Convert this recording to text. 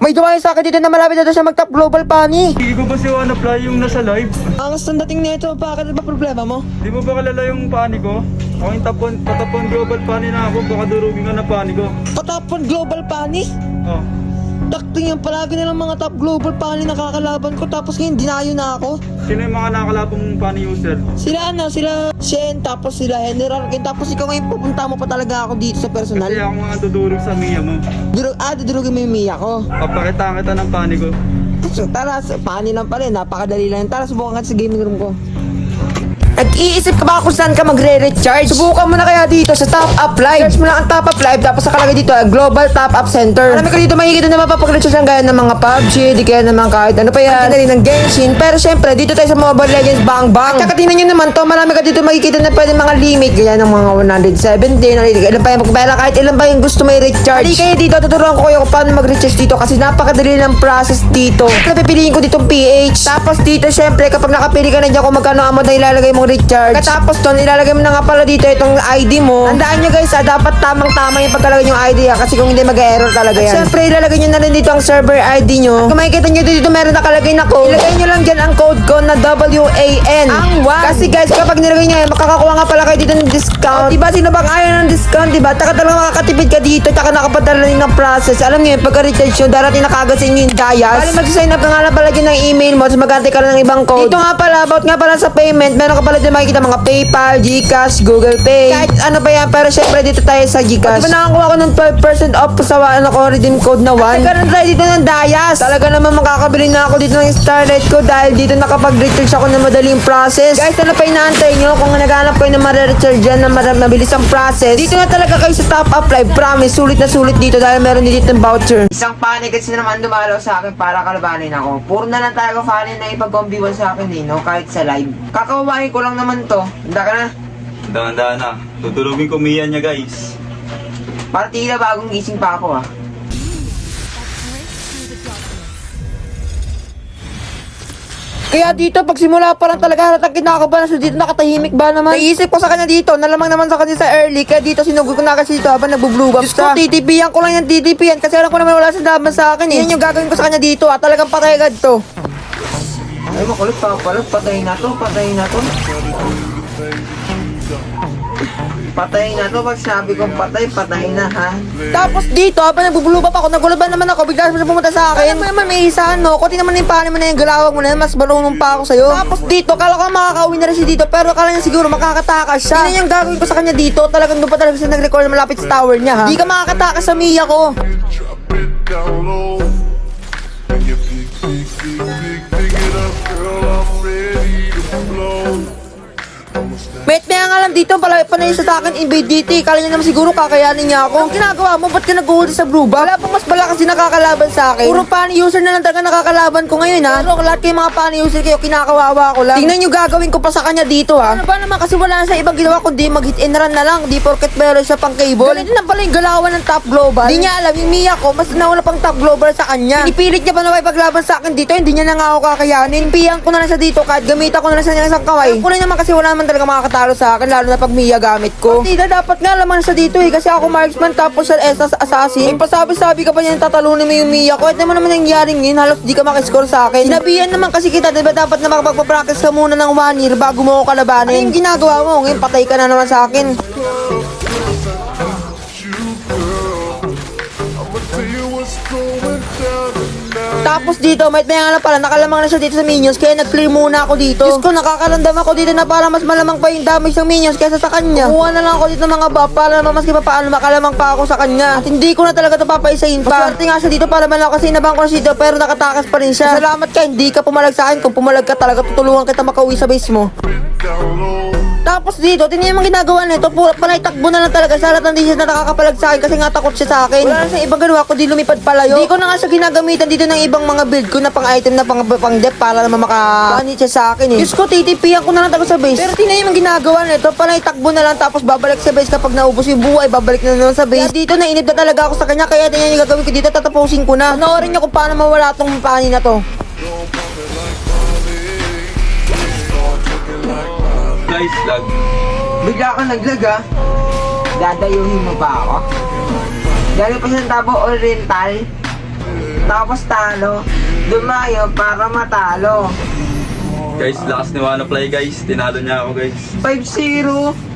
May dumayo sa akin dito na malapit na siya mag-top global pani. Hindi ko ba si Wanaply yung nasa live? Ang dating nito, bakit ba problema mo? Di mo ba kalala yung pani ko? Ako yung patapon global pani na ako, baka durugin ka na pani ko. Patapon global pani? Oh. Takting yan, palagi nilang mga top global pani nakakalaban ko tapos ngayon dinayo na ako. Sino yung mga nakalapang pani user? Sila Shen, tapos sila General, tapos ikaw ngayon pupunta mo pa talaga ako dito sa personal. Kasi ako mga tudurog sa Mia mo. Dudurugin mo yung Mia ko. Papakita kita ng pani ko. So, tara, pani lang pala, napakadali lang. Tara, subukan ka sa gaming room ko. Nag-iisip ka ba kung saan ka magre-recharge? Subukan mo na kaya dito sa Top Up Live. Search mo lang ang Top Up Live, tapos nakalagay dito Global Top Up Center. Marami ka dito makikita na mapapag-recharge ang gaya ng mga PUBG, di kaya naman kahit ano pa yan. Hindi ng Genshin. Pero syempre, dito tayo sa Mobile Legends Bang Bang. At saka tingnan nyo naman to, marami ka dito makikita na pwede mga limit. Gaya ng mga 117, ilan pa yung magpapela, kahit ilan ba yung gusto may recharge. Hindi kayo dito, tuturuan ko kayo kung paano mag-recharge dito kasi napakadali ng process dito. Napipiliin ko ditong PH. Tapos dito, syempre, kapag nakapili ka na dyan kung magkano amount na ilalagay mong recharge. Katapos to, ilalagay mo na nga pala dito itong ID mo. Tandaan nyo guys, dapat tamang-tama yung pagkalagay yung ID kasi kung hindi mag-error talaga yan. Siyempre, ilalagay nyo na rin dito ang server ID nyo. At kung makikita nyo dito, meron nakalagay na code. Ilagay nyo lang dyan ang code ko na WAN. Ang 1. Kasi guys, kapag nilagay nyo yan, makakakuha nga pala kayo dito ng discount. Diba, sino bang ayaw ng discount, diba? Taka talaga makakatipid ka dito, taka nakapadala rin ng process. Alam nyo yun, pagka-recharge nyo, darating na kagad sa inyo yung Dayas. Bali, mag-sign up ka nga lang pala dyan ng email mo, tapos mag-ante ka lang ng ibang code. Dito nga pala, about nga pala sa payment, meron ka pala dyan makikita mga PayPal, GCash, Google Pay, kahit ano ba yan, pero syempre dito tayo sa GCash. Diba nakakuha ko ng 12% off sa redeem code na 1. At nagkaroon tayo dito ng Dayas. Talaga naman makakabili na ako dito ng Starlight ko dahil dito nakapag-recharge ako ng madaling process. Guys, ano pa inaantay nyo? Kung naghanap kayo ng ma-recharge dyan na mabilis ang process, dito na talaga kayo sa Top Up Live. Promise, sulit na sulit dito dahil meron dito ng voucher. Isang panic kasi naman dumalaw sa akin para kalabanin ako. Puro na lang talaga fan na ipag-combi-1 sa akin no? Kahit sa live. Kakawain ko lang naman to. Handa ka na? Dahan-dahan na. Tutulugin ko Mia niya guys. Partida bagong gising pa ako Kaya dito, pag simula pa lang talaga halatang kinakabahan siya dito, nakatahimik ba naman? Naisip ko sa kanya dito, nalamang naman sa kanya sa early, kaya dito sinugod ko na kasi dito habang nagbo-blue buff siya. TTP-yan ko lang yung TTP-yan kasi alam ko naman wala sa laban sa akin Yan yung gagawin ko sa kanya dito talagang patay agad to. Ay makulit pa pala, patay na to. Patay na to, pag sinabi kong patay na ha. Tapos dito, habang nagbubulubap ako, nagulaban naman ako, bigla siya pumunta sa akin. Ano naman may isa, no? Kunti naman yung paano mo na yung galawag mo na, mas marunong pa ako sa'yo. Tapos dito, kala ko makakauwi na rin siya dito, pero kala niya siguro makakatakas siya. Hindi yung gagawin ko sa kanya dito, talagang doon pa talaga siya nag-record malapit sa tower niya ha. Hindi ka makakatakas sa Mia ko. Mate, may nga lang dito, panay sa akin, invade DT. Kala niya naman siguro kakayanin niya ako. Ang ginagawa mo, ba't ka nag-hold sa blue ba? Wala pang mas bala kasi nakakalaban sa akin. Puro pani user na lang talaga nakakalaban ko ngayon ha. Pero lahat kayo mga pani user kayo, kinakawawa ko lang. Tingnan nyo gagawin ko pa sa kanya dito ha. Ano ba naman kasi wala na sa ibang ginawa kundi mag-hit and run na lang. Di porket meron siya pang cable. Ganito lang pala yung galawan ng top global. Di niya alam, yung Mia ko, mas nauna pang top global sa kanya. Pinipilit niya pa na paglaban sa akin dito, hindi niya na nga ako kakayanin. Piyang ko na lang siya dito, kahit gamitan ko na lang sa isang kaway. Kunin naman kasi wala naman talaga makakatalo sa akin, lalo na pag Mia gamit ko. Partida, dapat nga laman siya dito kasi ako marksman tapos siya assassin. May pasabi-sabi ka pa niyan, tatalunin mo yung Mia ko. At naman nangyaring yun, halos di ka makiscore sa akin. Sinabihan naman kasi kita, diba dapat na makapagpapractice ka muna ng 1 year bago mo ako kalabanin. Ano yung ginagawa mo? Ngayon patay ka na naman sa akin. Tapos dito, may nga pala, nakalamang na siya dito sa minions, kaya nag-clear muna ako dito. Diyos ko, nakakalandam ako dito na para mas malamang pa yung damage ng minions kaysa sa kanya. Kukuha na lang ako dito ng mga buff para naman maski pa paano makalamang pa ako sa kanya. At hindi ko na talaga ito papaisahin pa. Maswerte nga siya dito para man ako kasi inabang ko na siya dito, pero nakatakas pa rin siya. Salamat ka, hindi ka pumalag sa akin. Kung pumalag ka talaga, tutulungan kita makauwi sa base mo. Tapos dito, tingnan yung ginagawa nito, panay takbo na lang talaga siya. Lahat hindi siya na nakakapalag sa akin kasi nga takot siya sa akin. Wala na sa ibang ganawa ko, di lumipad palayo. Hindi ko na nga siya ginagamitan dito ng ibang mga build ko na pang item na pang dep para naman makapanit siya sa akin Diyos ko, titipihan ko na lang talaga sa base. Pero tingnan yung ginagawa nito, panay takbo na lang tapos babalik sa base kapag naubos yung buhay, babalik na naman sa base. Dito nainip na talaga ako sa kanya, kaya tingnan yung gagawin ko dito, tatapusin ko na. Panoorin niyo kung paano mawala tong pani na to. Guys, lag. Bigla ka naglag ha. Dadayuhin mo pa ako. Galing pa sa Tabo Oriental. tapos talo. Dumayo para matalo. Guys, lakas ni Wanna Play guys. Tinalo niya ako guys. 5-0.